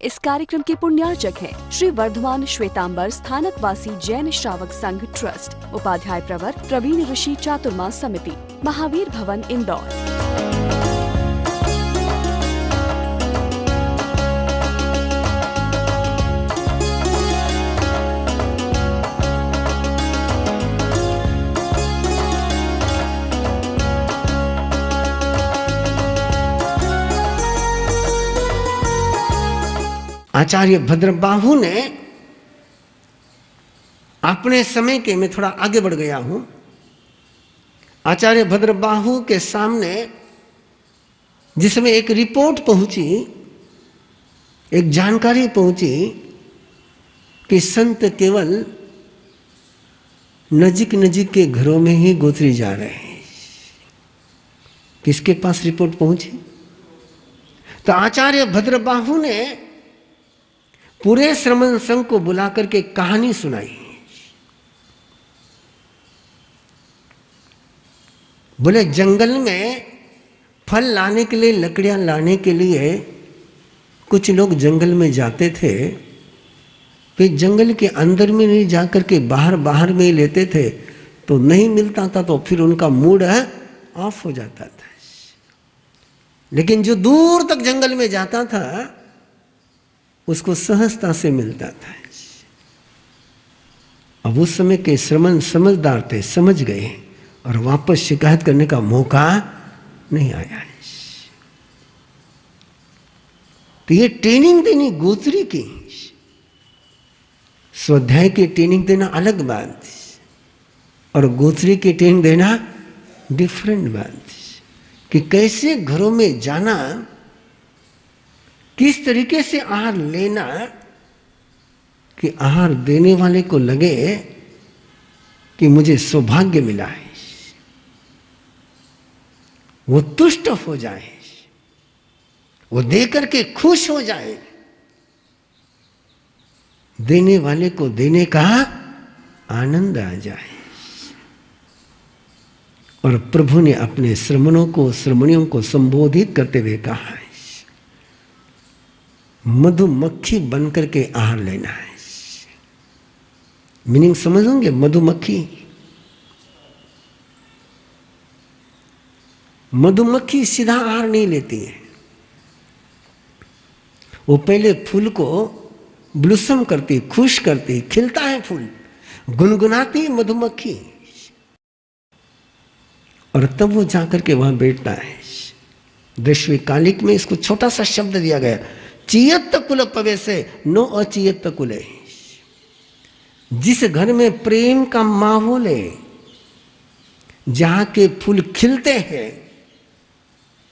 इस कार्यक्रम के पुण्यार्चक हैं श्री वर्धमान श्वेतांबर स्थानकवासी जैन श्रावक संघ ट्रस्ट, उपाध्याय प्रवर प्रवीण ऋषि चातुर्मास समिति, महावीर भवन, इंदौर। आचार्य भद्रबाहु ने अपने समय के, मैं थोड़ा आगे बढ़ गया हूं, आचार्य भद्रबाहु के सामने जिसमें एक रिपोर्ट पहुंची, एक जानकारी पहुंची कि संत केवल नजीक नजीक के घरों में ही गोत्री जा रहे हैं। किसके पास रिपोर्ट पहुंची? तो आचार्य भद्रबाहु ने पूरे श्रमण संघ को बुला करके कहानी सुनाई। बोले जंगल में फल लाने के लिए, लकड़ियां लाने के लिए कुछ लोग जंगल में जाते थे, वे जंगल के अंदर में नहीं जाकर के बाहर बाहर में ही लेते थे, तो नहीं मिलता था तो फिर उनका मूड ऑफ हो जाता था। लेकिन जो दूर तक जंगल में जाता था उसको सहजता से मिलता था। अब उस समय के श्रमण समझदार थे, समझ गए और वापस शिकायत करने का मौका नहीं आया। तो ये ट्रेनिंग देनी गोत्री की, स्वाध्याय की ट्रेनिंग देना अलग बात और गोत्री की ट्रेनिंग देना डिफरेंट बात। कि कैसे घरों में जाना, किस तरीके से आहार लेना कि आहार देने वाले को लगे कि मुझे सौभाग्य मिला है, वो तुष्ट हो जाए, वो देकर के खुश हो जाए, देने वाले को देने का आनंद आ जाए। और प्रभु ने अपने श्रमणों को, श्रमणियों को संबोधित करते हुए कहा है, मधुमक्खी बनकर के आहार लेना है। मीनिंग समझोगे? मधुमक्खी, मधुमक्खी सीधा आहार नहीं लेती है, वो पहले फूल को ब्लूसम करती, खुश करती, खिलता है फूल, गुनगुनाती मधुमक्खी, और तब वो जाकर के वहां बैठता है। दशवी कालिक में इसको छोटा सा शब्द दिया गया, चियत कुल पवेसे नो अचियत कुले। जिस घर में प्रेम का माहौल है, जहां के फूल खिलते हैं,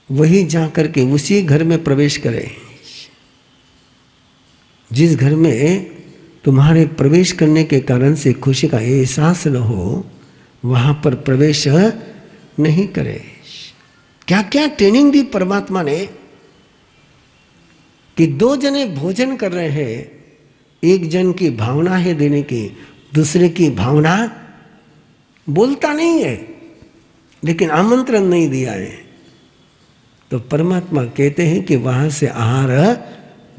वही जाकर के उसी घर में प्रवेश करे। जिस घर में तुम्हारे प्रवेश करने के कारण से खुशी का एहसास न हो, वहां पर प्रवेश नहीं करे। क्या क्या ट्रेनिंग दी परमात्मा ने कि दो जने भोजन कर रहे हैं, एक जन की भावना है देने की, दूसरे की भावना बोलता नहीं है लेकिन आमंत्रण नहीं दिया है, तो परमात्मा कहते हैं कि वहां से आहार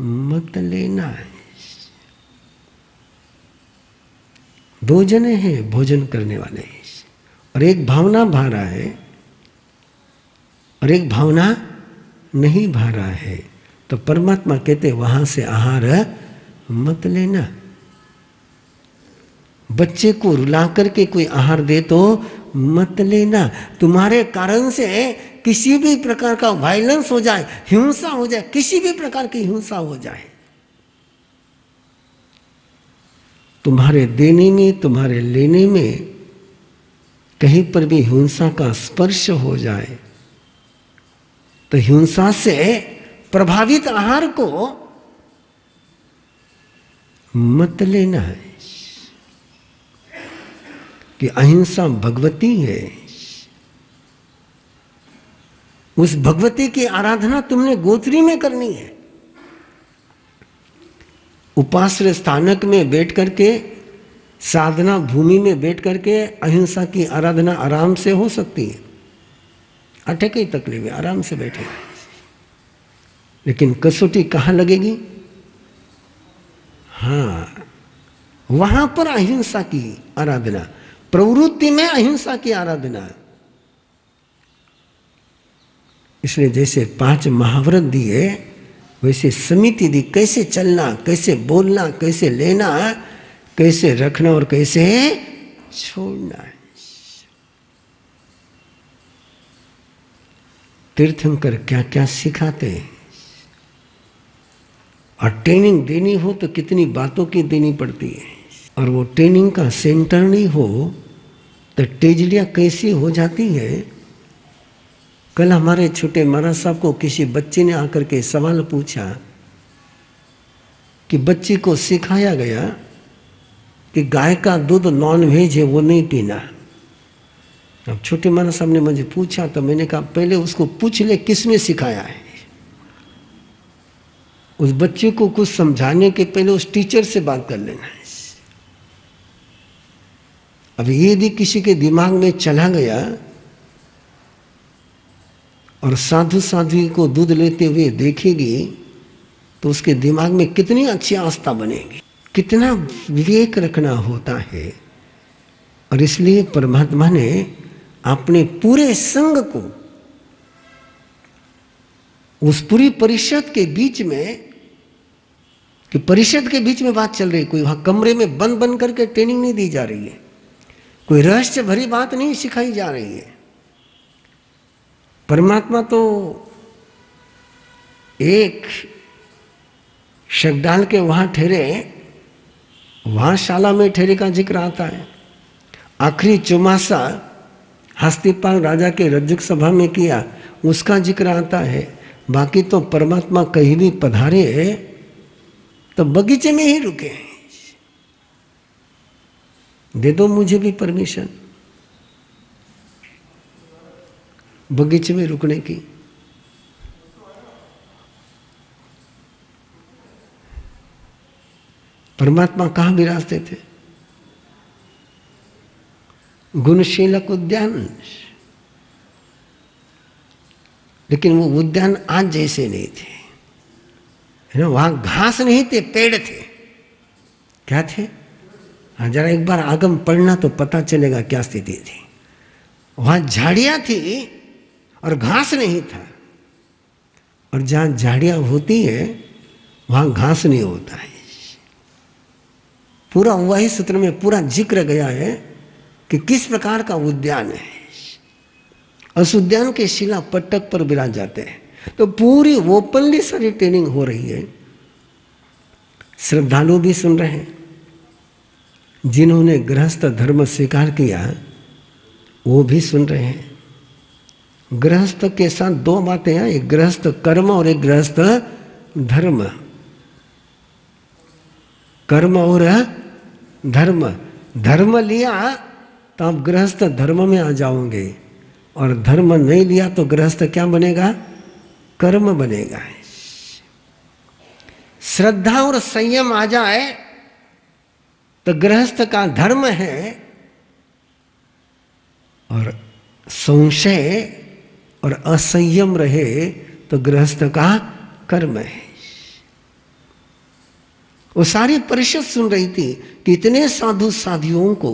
मत लेना है। दो जने हैं भोजन करने वाले, और एक भावना भा रहा है और एक भावना नहीं भा रहा है, तो परमात्मा कहते वहां से आहार मत लेना। बच्चे को रुला करके कोई आहार दे तो मत लेना। तुम्हारे कारण से किसी भी प्रकार का वायलेंस हो जाए, हिंसा हो जाए, किसी भी प्रकार की हिंसा हो जाए, तुम्हारे देने में, तुम्हारे लेने में कहीं पर भी हिंसा का स्पर्श हो जाए, तो हिंसा से प्रभावित आहार को मत लेना है। कि अहिंसा भगवती है, उस भगवती की आराधना तुमने गोत्री में करनी है। उपाश्रय स्थानक में बैठ करके, साधना भूमि में बैठ करके अहिंसा की आराधना आराम से हो सकती है, अटके ही तकलीफ है, आराम से बैठे। लेकिन कसौटी कहाँ लगेगी? हाँ, वहां पर अहिंसा की आराधना, प्रवृत्ति में अहिंसा की आराधना। इसलिए जैसे 5 महाव्रत दिए वैसे समिति दी, कैसे चलना, कैसे बोलना, कैसे लेना, कैसे रखना और कैसे छोड़ना है। तीर्थंकर क्या क्या सिखाते हैं। और ट्रेनिंग देनी हो तो कितनी बातों की देनी पड़ती है, और वो ट्रेनिंग का सेंटर नहीं हो तो टेजलियाँ कैसी हो जाती है। कल हमारे छोटे महाराज साहब को किसी बच्चे ने आकर के सवाल पूछा कि बच्चे को सिखाया गया कि गाय का दूध नॉन वेज है, वो नहीं पीना। अब छोटे महाराज साहब ने मुझे पूछा तो मैंने कहा पहले उसको पूछ ले किसने सिखाया है। उस बच्चे को कुछ समझाने के पहले उस टीचर से बात कर लेना है। अब ये यदि किसी के दिमाग में चला गया और साधु साध्वी को दूध लेते हुए देखेगी तो उसके दिमाग में कितनी अच्छी आस्था बनेगी। कितना विवेक रखना होता है। और इसलिए परमात्मा ने अपने पूरे संघ को, उस पूरी परिषद के बीच में, कि परिषद के बीच में बात चल रही, कोई वहां कमरे में बंद बंद करके ट्रेनिंग नहीं दी जा रही है, कोई रहस्य भरी बात नहीं सिखाई जा रही है। परमात्मा तो एक शक डाल के वहां ठहरे, वहां शाला में ठहरे का जिक्र आता है। आखिरी चौमासा हस्तिपाल राजा के रज्जुक सभा में किया, उसका जिक्र आता है। बाकी तो परमात्मा कहीं भी पधारे तो बगीचे में ही रुके। दे दो मुझे भी परमिशन बगीचे में रुकने की। परमात्मा कहाँ विराजते थे? गुणशीलक उद्यान, लेकिन वो उद्यान आज जैसे नहीं थे, है ना। वहां घास नहीं थे, पेड़ थे। क्या थे? हाँ, जरा एक बार आगम पढ़ना तो पता चलेगा क्या स्थिति थी। वहां झाड़ियां थी और घास नहीं था। और जहां झाड़ियां होती है वहां घास नहीं होता है। पूरा वही सूत्र में पूरा जिक्र गया है कि किस प्रकार का उद्यान है। उस उद्यान के शिला पट्टक पर विराज जाते हैं। तो पूरी ओपनली सारी ट्रेनिंग हो रही है। श्रद्धालु भी सुन रहे हैं, जिन्होंने गृहस्थ धर्म स्वीकार किया वो भी सुन रहे हैं। गृहस्थ के साथ 2 बातें हैं, एक गृहस्थ कर्म और एक गृहस्थ धर्म। कर्म और धर्म, धर्म लिया तो आप गृहस्थ धर्म में आ जाओगे, और धर्म नहीं लिया तो गृहस्थ क्या बनेगा? कर्म बनेगा। श्रद्धा और संयम आ जाए तो गृहस्थ का धर्म है, और संशय और असंयम रहे तो गृहस्थ का कर्म है। वो सारी परिषद सुन रही थी कि इतने साधु साधियों को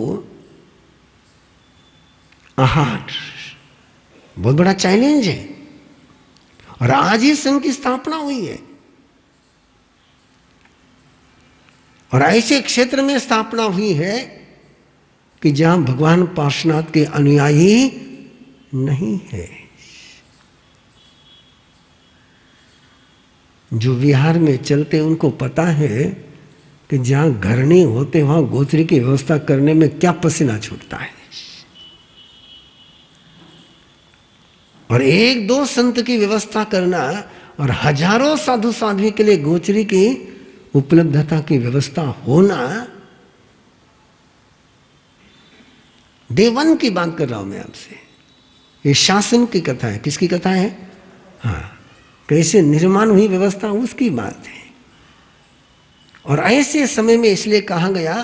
आहार बहुत बड़ा चैलेंज है। और आज ही संघ की स्थापना हुई है, और ऐसे क्षेत्र में स्थापना हुई है कि जहां भगवान पार्श्वनाथ के अनुयायी नहीं है। जो विहार में चलते उनको पता है कि जहां घर नहीं होते वहां गोत्री की व्यवस्था करने में क्या पसीना छूटता है। और 1-2 संत की व्यवस्था करना और हजारों साधु साध्वी के लिए गोचरी की उपलब्धता की व्यवस्था होना, देवन की बात कर रहा हूं मैं आपसे। ये शासन की कथा है। किसकी कथा है? हाँ, कैसे निर्माण हुई व्यवस्था उसकी बात है। और ऐसे समय में इसलिए कहा गया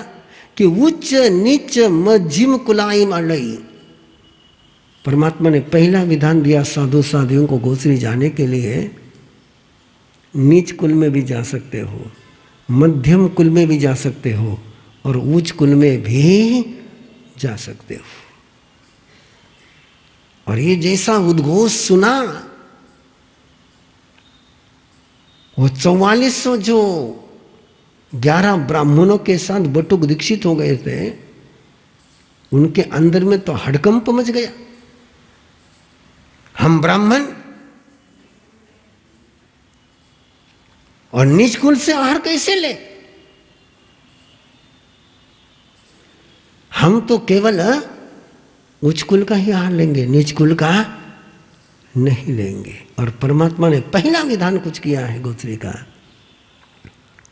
कि उच्च नीच मध्यम कुलाइम अड़ई। परमात्मा ने पहला विधान दिया साधु साधियों को गोचरी जाने के लिए। नीच कुल में भी जा सकते हो, मध्यम कुल में भी जा सकते हो और उच्च कुल में भी जा सकते हो। और ये जैसा उद्घोष सुना, वो 4400 जो 11 ब्राह्मणों के साथ बटुक दीक्षित हो गए थे, उनके अंदर में तो हड़कंप मच गया। हम ब्राह्मण और नीच कुल से आहार कैसे ले? हम तो केवल उच्च कुल का ही आहार लेंगे, नीच कुल का नहीं लेंगे। और परमात्मा ने पहला विधान कुछ किया है गोत्री का,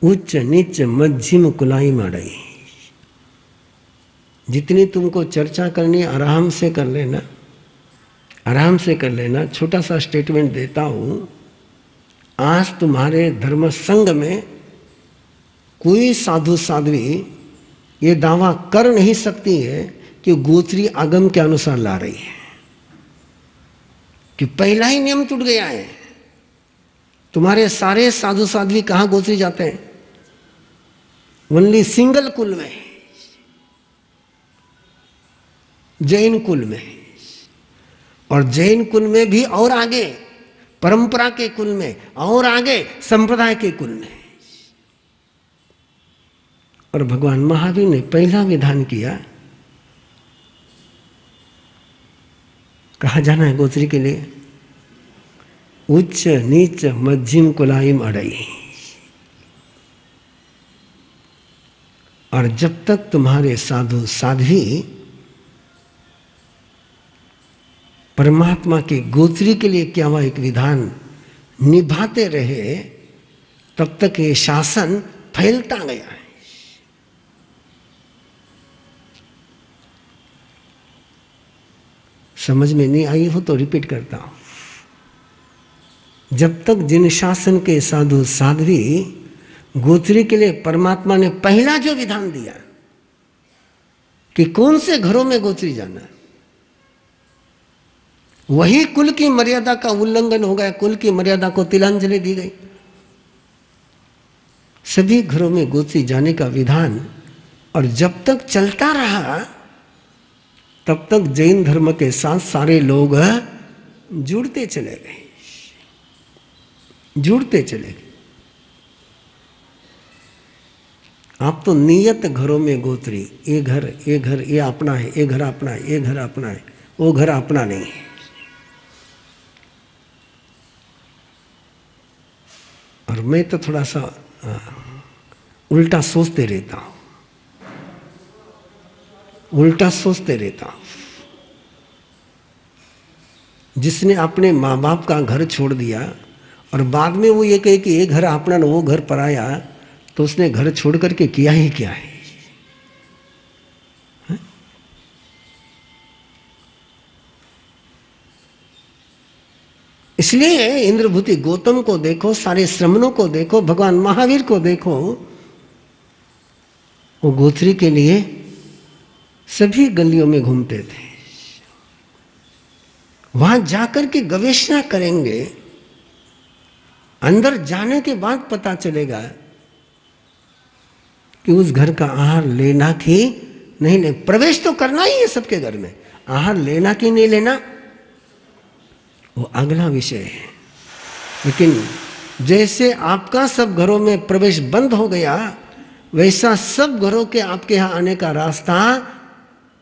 उच्च नीच मध्यम कुलाई माड़ई। जितनी तुमको चर्चा करनी आराम से कर लेना, आराम से कर लेना। छोटा सा स्टेटमेंट देता हूं, आज तुम्हारे धर्म संघ में कोई साधु साध्वी ये दावा कर नहीं सकती है कि गोत्री आगम के अनुसार ला रही है, कि पहला ही नियम टूट गया है। तुम्हारे सारे साधु साध्वी कहां गोत्री जाते हैं? ओनली सिंगल कुल में, जैन कुल में। और जैन कुल में भी और आगे परंपरा के कुल में, और आगे संप्रदाय के कुल में। और भगवान महावीर ने पहला विधान किया, कहाँ जाना है गोत्री के लिए? उच्च नीच मध्यम कुलाइम अड़ई। और जब तक तुम्हारे साधु साध्वी परमात्मा के गोत्री के लिए क्या हुआ एक विधान निभाते रहे, तब तक ये शासन फैलता गया है। समझ में नहीं आई हो तो रिपीट करता हूं। जब तक जिन शासन के साधु साध्वी गोत्री के लिए परमात्मा ने पहला जो विधान दिया कि कौन से घरों में गोत्री जाना है, वही कुल की मर्यादा का उल्लंघन हो गया, कुल की मर्यादा को तिलांजलि दी गई। सभी घरों में गोत्री जाने का विधान, और जब तक चलता रहा तब तक जैन धर्म के साथ सारे लोग जुड़ते चले गए, जुड़ते चले गए। आप तो नियत घरों में गोत्री, ये घर ये अपना है, ये घर अपना है, ये घर अपना है, वो घर अपना नहीं है। और मैं तो थोड़ा सा उल्टा सोचते रहता हूं, उल्टा सोचते रहता हूं। जिसने अपने माँ बाप का घर छोड़ दिया और बाद में वो ये कहे कि ये घर अपना न वो घर पराया, तो उसने घर छोड़ करके किया ही क्या है? इसलिए इंद्रभूति गौतम को देखो, सारे श्रमणों को देखो, भगवान महावीर को देखो, वो गोत्री के लिए सभी गलियों में घूमते थे। वहां जाकर के गवेषणा करेंगे, अंदर जाने के बाद पता चलेगा कि उस घर का आहार लेना कि नहीं लेना। प्रवेश तो करना ही है सबके घर में, आहार लेना कि नहीं लेना वो अगला विषय है। लेकिन जैसे आपका सब घरों में प्रवेश बंद हो गया, वैसा सब घरों के आपके यहां आने का रास्ता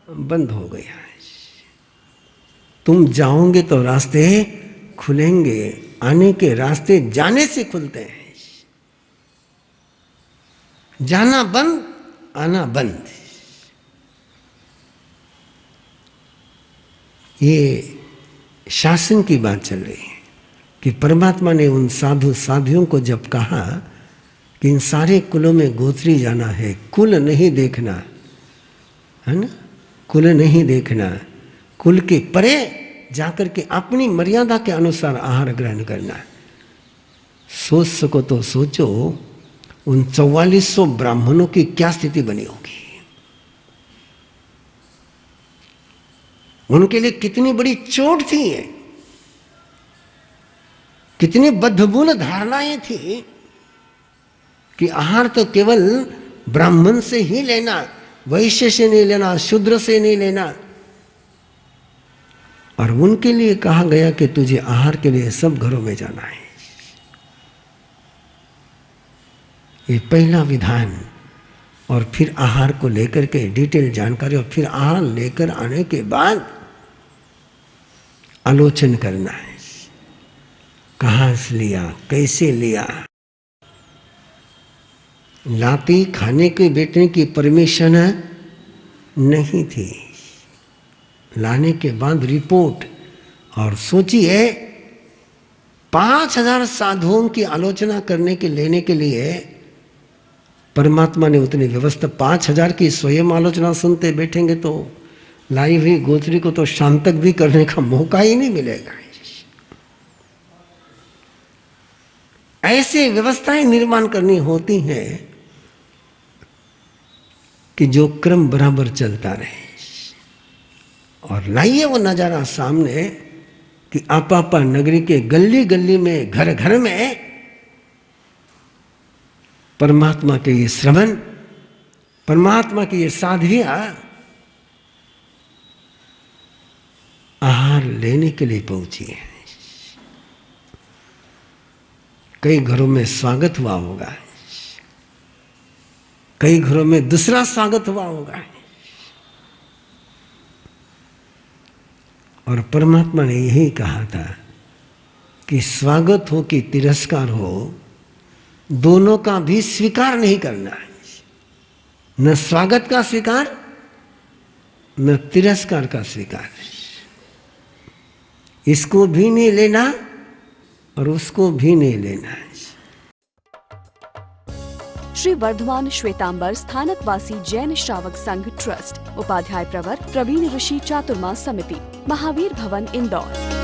बंद हो गया है। तुम जाओगे तो रास्ते खुलेंगे, आने के रास्ते जाने से खुलते हैं। जाना बंद, आना बंद। ये शासन की बात चल रही है कि परमात्मा ने उन साधु साध्वियों को जब कहा कि इन सारे कुलों में गोत्री जाना है, कुल नहीं देखना है ना, कुल नहीं देखना, कुल के परे जाकर के अपनी मर्यादा के अनुसार आहार ग्रहण करना। सोच सको तो सोचो उन 4400 ब्राह्मणों की क्या स्थिति बनी होगी, उनके लिए कितनी बड़ी चोट थी ये, कितनी बद्धमूल धारणाएं थी कि आहार तो केवल ब्राह्मण से ही लेना, वैश्य से नहीं लेना, शूद्र से नहीं लेना। और उनके लिए कहा गया कि तुझे आहार के लिए सब घरों में जाना है। ये पहला विधान। और फिर आहार को लेकर के डिटेल जानकारी, और फिर आहार लेकर आने के बाद आलोचन करना है, कहाँ से लिया, कैसे लिया। लाती खाने के बैठने की परमिशन नहीं थी। लाने के बाद रिपोर्ट। और सोचिए 5000 साधुओं की आलोचना करने के लेने के लिए परमात्मा ने उतनी व्यवस्था। 5000 की स्वयं आलोचना सुनते बैठेंगे तो लाई हुई गोचरी को तो शाम तक भी करने का मौका ही नहीं मिलेगा। ऐसे व्यवस्थाएं निर्माण करनी होती हैं कि जो क्रम बराबर चलता रहे। और लाइए वो नजारा सामने कि आपा नगरी के गली गली में, घर घर में परमात्मा के ये श्रवण, परमात्मा की ये साधवियां आहार लेने के लिए पहुंची है। कई घरों में स्वागत हुआ होगा, कई घरों में दूसरा स्वागत हुआ होगा। और परमात्मा ने यही कहा था कि स्वागत हो कि तिरस्कार हो, दोनों का भी स्वीकार नहीं करना है। न स्वागत का स्वीकार, न तिरस्कार का स्वीकार। इसको भी नहीं लेना और उसको भी नहीं लेना है। श्री वर्धमान श्वेतांबर स्थानकवासी जैन श्रावक संघ ट्रस्ट, उपाध्याय प्रवर प्रवीण ऋषि चातुर्मा समिति, महावीर भवन, इंदौर।